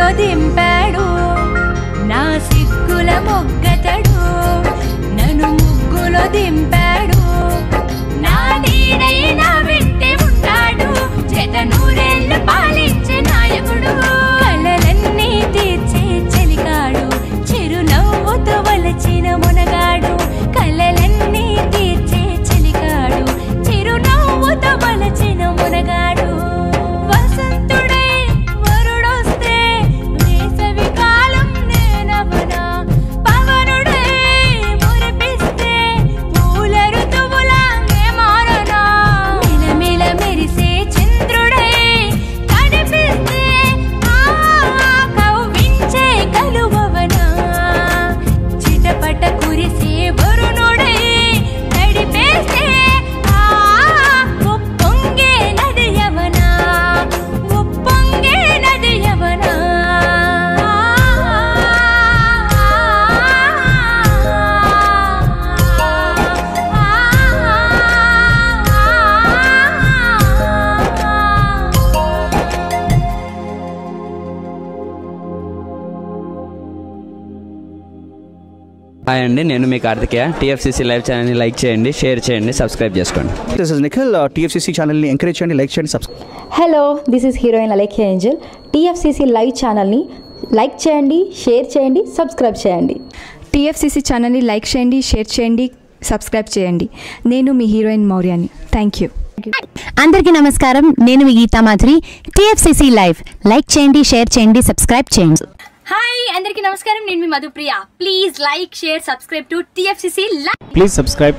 ముగ్గులో దింపాడు నా సిగ్గుల మొగ్గతడు నన్ను ముగ్గులో దింపాడు నా నీడైనా వెంటే ఉంటాడు చేత నూరేళ్లు పాలించే నాయకుడు కలలన్నీ తీర్చే చెలికాడు చిరునవ్వుతో వలచిన మునగాడు కలలన్నీ తీర్చే చెలికాడు చిరునవ్వుతో వలచిన మునగాడు వసంతుడై వరుడొస్తే వేసవి కాలం నేనవనా పవనుడై మురిపిస్తే పూల ఋతువులా నే మారనా మిలమిల మెరిసే చంద్రుడై కనిపిస్తే కవ్వించే కలువవనా చిటపట కురిసే వరుణుడై నడిపేస్తే ఉప్పొంగే నది యవనా ఉప్పొంగే నది యవనా హాయ్ అండి, నేను మీ కార్తికేయ. టీఎఫ్సీసీ లైవ్ ఛానల్ని లైక్ చేయండి, షేర్ చేయండి, సబ్స్క్రైబ్ చేసుకోండి. This is Nikhil. టీఎఫ్సీసీ ఛానల్ని ఎంకరేజ్ చేయండి, లైక్ చేయండి, subscribe. Hello, this is heroine Alekhya Angel. TFCC live ఛానల్ని లైక్ చేయండి, షేర్ చేయండి, సబ్స్క్రైబ్ చేయండి. టీఎఫ్సీసీ ఛానల్ని లైక్ చేయండి, షేర్ చేయండి, సబ్స్క్రైబ్ చేయండి. నేను మీ హీరోయిన్ మౌర్యాని. Thank you. అందరికీ నమస్కారం, నేను మీ Geetha Madhuri. TFCC live like చేయండి, షేర్ చేయండి, సబ్స్క్రైబ్ చేయండి. హాయ్ అందరికీ నమస్కారం, నేను మీ Madhupriya. Please like share subscribe to TFCC live. Please subscribe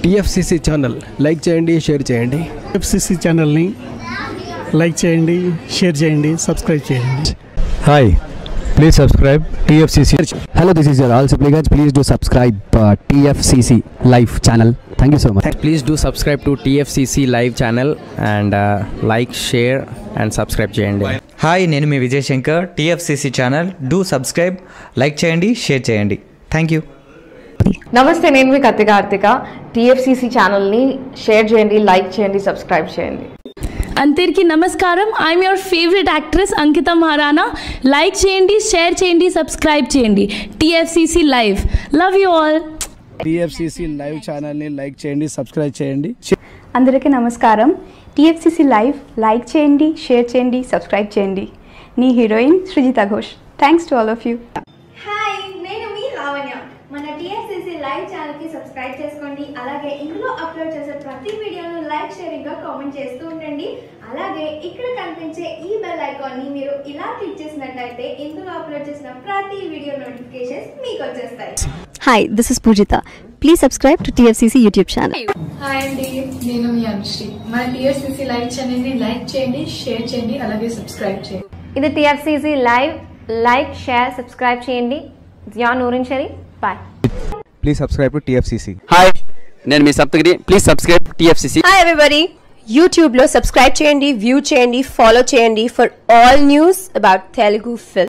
TFCC channel. Like చేయండి, షేర్ చేయండి. టీఎఫ్సీసీ ఛానల్ని లైక్ చేయండి, షేర్ చేయండి, సబ్స్క్రైబ్ చేయండి. Hi, please subscribe TFCC. Hello, this is your all Sipligans. Please do subscribe TFCC live channel. Thank you so much. Please do subscribe to TFCC live channel and like, share and subscribe చేయండి. Hi, నేను మీ Vijay Shankar. TFCC channel do subscribe, like చేయండి, share చేయండి. Thank you. నమస్తే, నేను మీ Karthika. TFCC ఛానల్ని share చేయండి, లైక్ చేయండి, సబ్స్క్రైబ్ చేయండి. అందరికీ నమస్కారం, I'm your favourite actress Ankita Maharana. Like చేయండి, షేర్ చేయండి, సబ్స్క్రైబ్ చేయండి. TFCC live. Love you all. TFCC live ఛానల్ని లైక్ చేయండి, సబ్స్క్రైబ్ చేయండి. అందరికీ నమస్కారం. టీఎఫ్సీసీ లైవ్ లైక్ చేయండి, షేర్ చేయండి, సబ్స్క్రైబ్ చేయండి. నీ heroine Srujitha Ghosh. Thanks to all of you. Hi, నేను మీ లావణ్య. మన టీఎఫ్సీసీ లైవ్ ఛానల్కి సబ్స్క్రైబ్ చేసుకోండి. అలాగే ఇందులో అప్లోడ్ చేసే ప్రతి వీడియోను లైక్, షేరింగ్గా కామెంట్ చేస్తూ ఉండండి. అలాగే ఇక్కడ కనిపించే ఈ బెల్ ఐకాన్ని మీరు ఇలా క్లిక్ చేసినట్లయితే ఇందులో అప్లోడ్ చేసిన ప్రతి వీడియో నోటిఫికేషన్స్ మీకు వచ్చేస్తాయి. Hi, this is Poojitha. Please subscribe to TFCC YouTube channel. Hi అండి, నేను మీ అనుశ్రీ. మన టీఎఫ్సీసీ లైవ్ ఛానల్ని లైక్ చేయండి, షేర్ చేయండి, అలాగే సబ్స్క్రైబ్ చేయండి. ఇది TFCC live. Like, share, subscribe చేయండి. Zia Noorin Shari. Bye. Please subscribe to TFCC. Hi, నేను మీ Saptagiri. Please subscribe TFCC. Hi everybody, యూట్యూబ్లో సబ్స్క్రైబ్ చేయండి, వ్యూ చేయండి, ఫాలో చేయండి for all news about Telugu film.